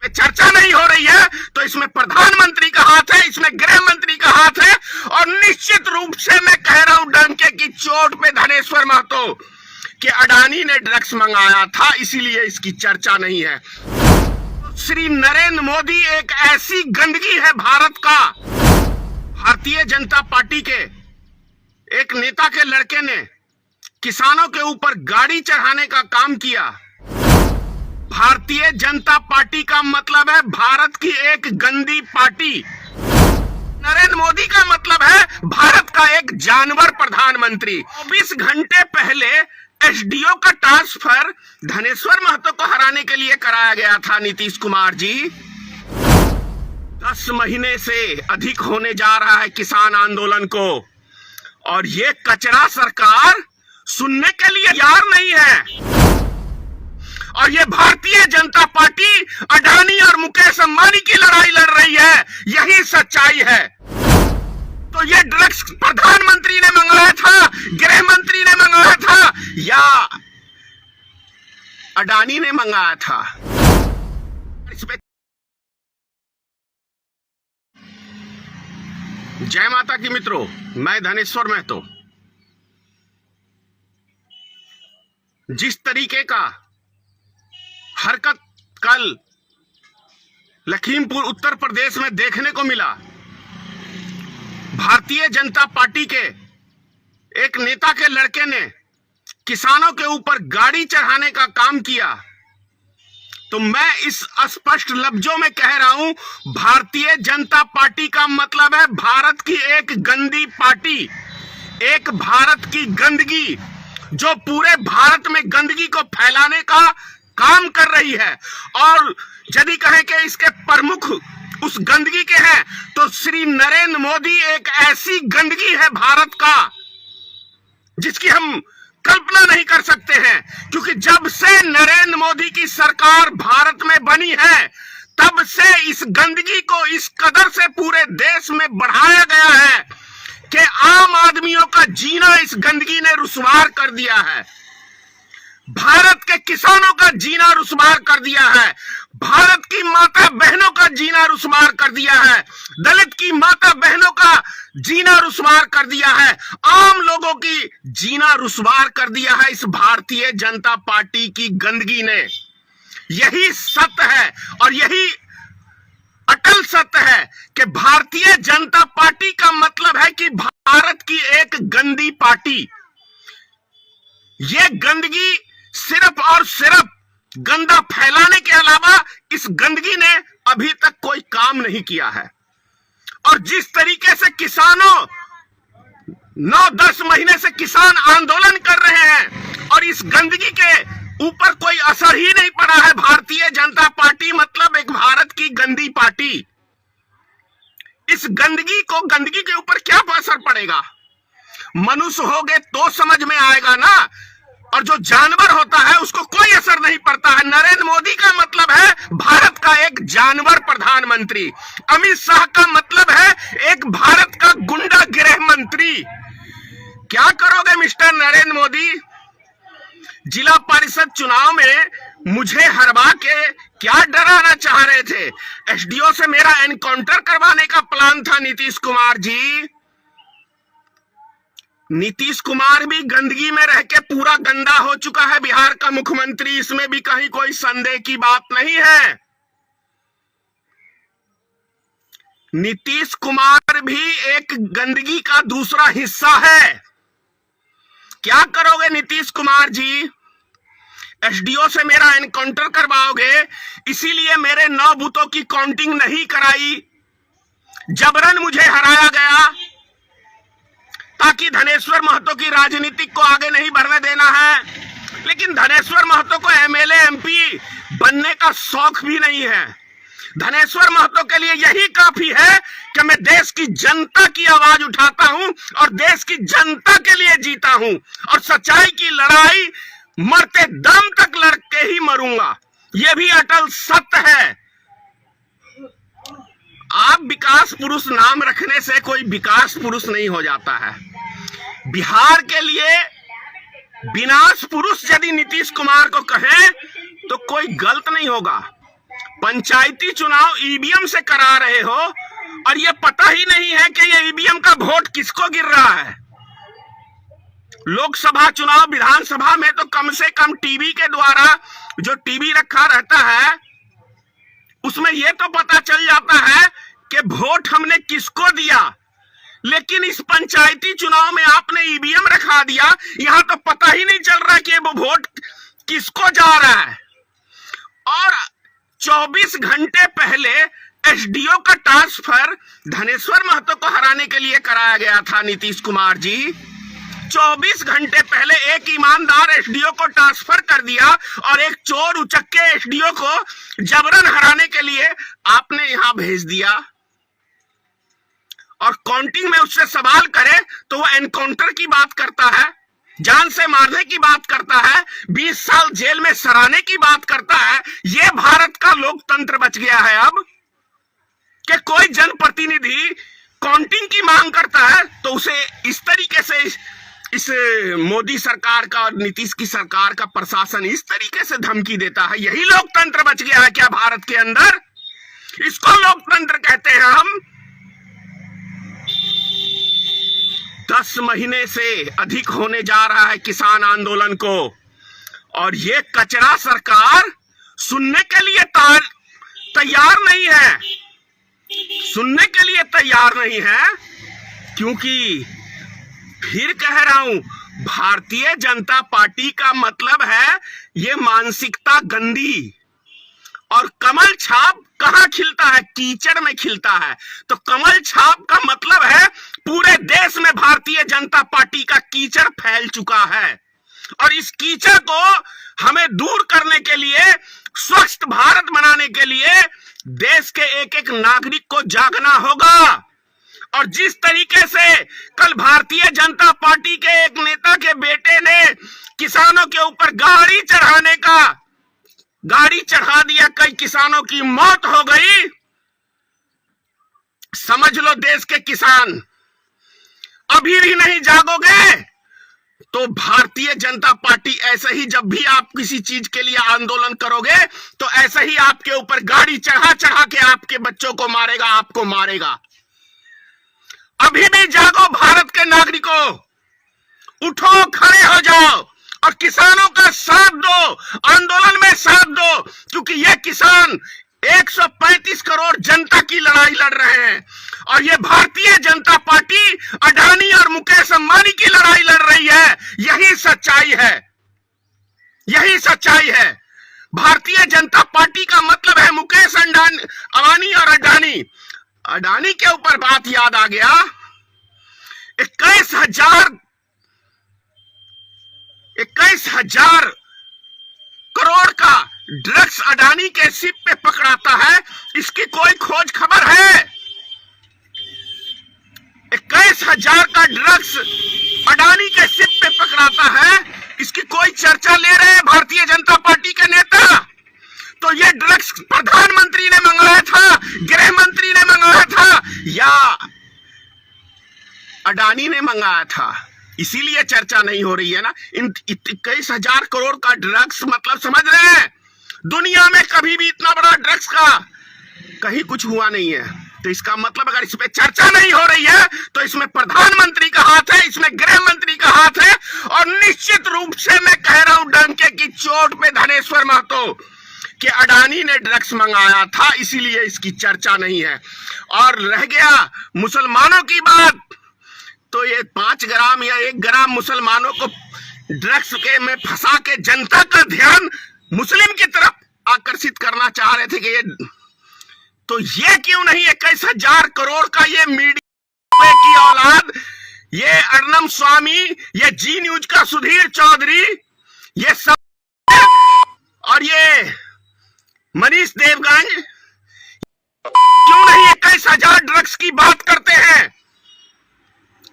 चर्चा नहीं हो रही है तो इसमें प्रधानमंत्री का हाथ है, इसमें गृह मंत्री का हाथ है। और निश्चित रूप से मैं कह रहा हूं डंके की चोट पे धनेश्वर महतो कि अडानी ने ड्रग्स मंगाया था, इसीलिए इसकी चर्चा नहीं है। श्री नरेंद्र मोदी एक ऐसी गंदगी है भारत का। भारतीय जनता पार्टी के एक नेता के लड़के ने किसानों के ऊपर गाड़ी चढ़ाने का काम किया। भारतीय जनता पार्टी का मतलब है भारत की एक गंदी पार्टी। नरेंद्र मोदी का मतलब है भारत का एक जानवर प्रधानमंत्री। 24 घंटे पहले एसडीओ का ट्रांसफर धनेश्वर महतो को हराने के लिए कराया गया था नीतीश कुमार जी। 10 महीने से अधिक होने जा रहा है किसान आंदोलन को, और ये कचरा सरकार सुनने के लिए तैयार नहीं है। और ये भारतीय जनता पार्टी अडानी और मुकेश अंबानी की लड़ाई लड़ रही है, यही सच्चाई है। तो ये ड्रग्स प्रधानमंत्री ने मंगाया था, गृह मंत्री ने मंगाया था, या अडानी ने मंगाया था? जय माता की मित्रों, मैं धनेश्वर महतो। जिस तरीके का हरकत कल लखीमपुर उत्तर प्रदेश में देखने को मिला, भारतीय जनता पार्टी के एक नेता के लड़के ने किसानों के ऊपर गाड़ी चढ़ाने का काम किया, तो मैं इस स्पष्ट लफ्जों में कह रहा हूं, भारतीय जनता पार्टी का मतलब है भारत की एक गंदी पार्टी, एक भारत की गंदगी जो पूरे भारत में गंदगी को फैलाने का काम कर रही है। और यदि कहें कि इसके प्रमुख उस गंदगी के हैं, तो श्री नरेंद्र मोदी एक ऐसी गंदगी है भारत का जिसकी हम कल्पना नहीं कर सकते हैं। क्योंकि जब से नरेंद्र मोदी की सरकार भारत में बनी है, तब से इस गंदगी को इस कदर से पूरे देश में बढ़ाया गया है कि आम आदमियों का जीना इस गंदगी ने रुसवार कर दिया है। भारत के किसानों का जीना रुसवार कर दिया है, भारत की माता बहनों का जीना रुसवार कर दिया है, दलित की माता बहनों का जीना रुसवार कर दिया है, आम लोगों की जीना रुसवार कर दिया है इस भारतीय जनता पार्टी की गंदगी ने। यही सत्य है और यही अटल सत्य है कि भारतीय जनता पार्टी का मतलब है कि भारत की एक गंदी पार्टी। यह गंदगी सिर्फ और सिर्फ गंदा फैलाने के अलावा इस गंदगी ने अभी तक कोई काम नहीं किया है। और जिस तरीके से किसानों 9-10 महीने से किसान आंदोलन कर रहे हैं और इस गंदगी के ऊपर कोई असर ही नहीं पड़ा है, भारतीय जनता पार्टी मतलब एक भारत की गंदी पार्टी। इस गंदगी के ऊपर क्या असर पड़ेगा? मनुष्य होगे तो समझ में आएगा ना, और जो जानवर होता है उसको कोई असर नहीं पड़ता है। नरेंद्र मोदी का मतलब है भारत का एक जानवर प्रधानमंत्री। अमित शाह का मतलब है एक भारत का गुंडा गृह मंत्री। क्या करोगे मिस्टर नरेंद्र मोदी? जिला परिषद चुनाव में मुझे हरवा के क्या डराना चाह रहे थे? एसडीओ से मेरा एनकाउंटर करवाने का प्लान था नीतीश कुमार जी। नीतीश कुमार भी गंदगी में रह के पूरा गंदा हो चुका है, बिहार का मुख्यमंत्री, इसमें भी कहीं कोई संदेह की बात नहीं है। नीतीश कुमार भी एक गंदगी का दूसरा हिस्सा है। क्या करोगे नीतीश कुमार जी? एसडीओ से मेरा एनकाउंटर करवाओगे, इसीलिए मेरे 9 बूथों की काउंटिंग नहीं कराई, जबरन मुझे हराया गया, ताकि धनेश्वर महतो की राजनीति को आगे नहीं बढ़ने देना है। लेकिन धनेश्वर महतो को एमएलए एमपी बनने का शौक भी नहीं है। धनेश्वर महतो के लिए यही काफी है कि मैं देश की जनता की आवाज उठाता हूं और देश की जनता के लिए जीता हूं, और सच्चाई की लड़ाई मरते दम तक लड़ के ही मरूंगा। यह भी अटल सत्य है। आप विकास पुरुष नाम रखने से कोई विकास पुरुष नहीं हो जाता है। बिहार के लिए विनाश पुरुष यदि नीतीश कुमार को कहें तो कोई गलत नहीं होगा। पंचायती चुनाव ईवीएम से करा रहे हो और ये पता ही नहीं है कि ये ईवीएम का वोट किसको गिर रहा है। लोकसभा चुनाव, विधानसभा में तो कम से कम टीवी के द्वारा, जो टीवी रखा रहता है उसमें ये तो पता चल जाता है कि वोट हमने किसको दिया, लेकिन इस पंचायती चुनाव में आपने ईवीएम रखा दिया, यहां तो पता ही नहीं चल रहा कि वो वोट किसको जा रहा है। और 24 घंटे पहले एसडीओ का ट्रांसफर धनेश्वर महतो को हराने के लिए कराया गया था नीतीश कुमार जी। 24 घंटे पहले एक ईमानदार एसडीओ को ट्रांसफर कर दिया और एक चोर उचक्के एसडीओ को जबरन हराने के लिए आपने यहां भेज दिया। और काउंटिंग में उससे सवाल करे तो वो एनकाउंटर की बात करता है, जान से मारने की बात करता है, 20 साल जेल में सराने की बात करता है। ये भारत का लोकतंत्र बच गया है अब कि कोई जनप्रतिनिधि काउंटिंग की मांग करता है तो उसे इस तरीके से इस मोदी सरकार का और नीतीश की सरकार का प्रशासन इस तरीके से धमकी देता है। यही लोकतंत्र बच गया है क्या भारत के अंदर? इसको लोकतंत्र कहते हैं हम। 10 महीने से अधिक होने जा रहा है किसान आंदोलन को और ये कचरा सरकार सुनने के लिए तैयार नहीं है, सुनने के लिए तैयार नहीं है। क्योंकि फिर कह रहा हूं, भारतीय जनता पार्टी का मतलब है ये मानसिकता गंदी। और कमल छाप कहां खिलता है? कीचड़ में खिलता है। तो कमल छाप का मतलब है पूरे देश में भारतीय जनता पार्टी का कीचड़ फैल चुका है और इस कीचड़ को हमें दूर करने के लिए, स्वच्छ भारत बनाने के लिए देश के एक एक नागरिक को जागना होगा। और जिस तरीके से कल भारतीय जनता पार्टी के एक नेता के बेटे ने किसानों के ऊपर गाड़ी चढ़ा दिया, कई किसानों की मौत हो गई। समझ लो देश के किसान, अभी भी नहीं जागोगे तो भारतीय जनता पार्टी ऐसे ही, जब भी आप किसी चीज के लिए आंदोलन करोगे तो ऐसे ही आपके ऊपर गाड़ी चढ़ा के आपके बच्चों को मारेगा, आपको मारेगा। अभी भी जागो भारत के नागरिकों, उठो, खड़े हो जाओ और किसानों का साथ दो, आंदोलन में साथ दो। क्योंकि ये किसान 135 करोड़ जनता की लड़ाई लड़ रहे हैं और ये भारतीय जनता पार्टी अडानी और मुकेश अंबानी की लड़ाई लड़ रही है। यही सच्चाई है, यही सच्चाई है। भारतीय जनता पार्टी का मतलब है मुकेश अंबानी और अडानी। अडानी के ऊपर बात याद आ गया, 21,000 करोड़ का ड्रग्स अडानी के शिप पे पकड़ाता है, इसकी कोई खोज खबर है? 21,000 का ड्रग्स अडानी के शिप पे पकड़ाता है, इसकी कोई चर्चा ले रहे हैं भारतीय जनता पार्टी के नेता? तो ये ड्रग्स प्रधानमंत्री ने मंगाया था, गृह मंत्री ने मंगाया था या अडानी ने मंगाया था? इसीलिए चर्चा नहीं हो रही है ना। इन 21,000 करोड़ का ड्रग्स, मतलब समझ रहे हैं, दुनिया में कभी भी इतना बड़ा ड्रग्स का कहीं कुछ हुआ नहीं है। तो इसका मतलब अगर इस पे चर्चा नहीं हो रही है तो इसमें प्रधानमंत्री का हाथ है, इसमें गृह मंत्री का हाथ है। और निश्चित रूप से मैं कह रहा हूं डंके की चोट पे धनेश्वर महतो कि अडानी ने ड्रग्स मंगाया था, इसीलिए इसकी चर्चा नहीं है। और रह गया मुसलमानों की बात, तो ये 5 ग्राम या 1 ग्राम मुसलमानों को ड्रग्स के में फंसा के जनता का ध्यान मुस्लिम की तरफ आकर्षित करना चाह रहे थे कि ये क्यों नहीं 21,000 करोड़ का ये मीडिया की औलाद, ये अर्नब स्वामी, ये जी न्यूज का सुधीर चौधरी, ये सब और ये मनीष देवगंज क्यों नहीं 21,000 ड्रग्स की बात करते हैं?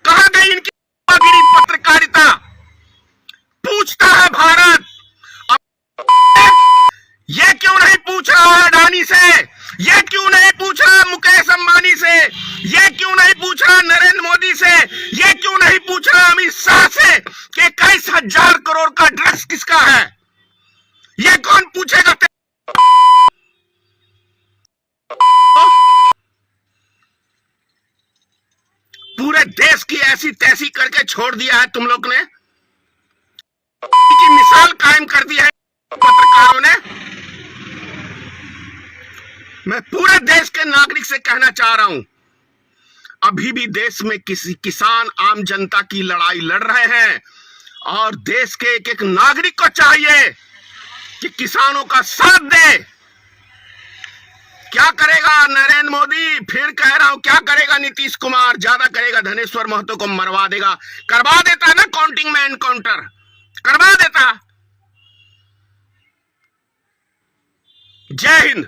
कहां गई इनकी पत्रकारिता? पूछता है भारत। ये क्यों नहीं पूछ रहा है अडानी से? ये क्यों नहीं पूछ रहा है मुकेश अंबानी से? ये क्यों नहीं पूछ रहा नरेंद्र मोदी से? ये क्यों नहीं पूछ रहा अमित शाह से कि 21,000 करोड़ का ड्रग्स किसका है? ये कौन पूछेगा? पूरे देश की ऐसी तैसी करके छोड़ दिया है तुम लोग ने, की मिसाल कायम कर दी है पत्रकारों ने। मैं पूरे देश के नागरिक से कहना चाह रहा हूं, अभी भी देश में किसी किसान आम जनता की लड़ाई लड़ रहे हैं और देश के एक एक नागरिक को चाहिए कि किसानों का साथ दे। क्या करेगा नरेंद्र मोदी? फिर कह रहा हूं, क्या करेगा नीतीश कुमार? ज्यादा करेगा, धनेश्वर महतो को मरवा देगा। करवा देता ना काउंटिंग में एनकाउंटर, करवा देता। जय हिंद।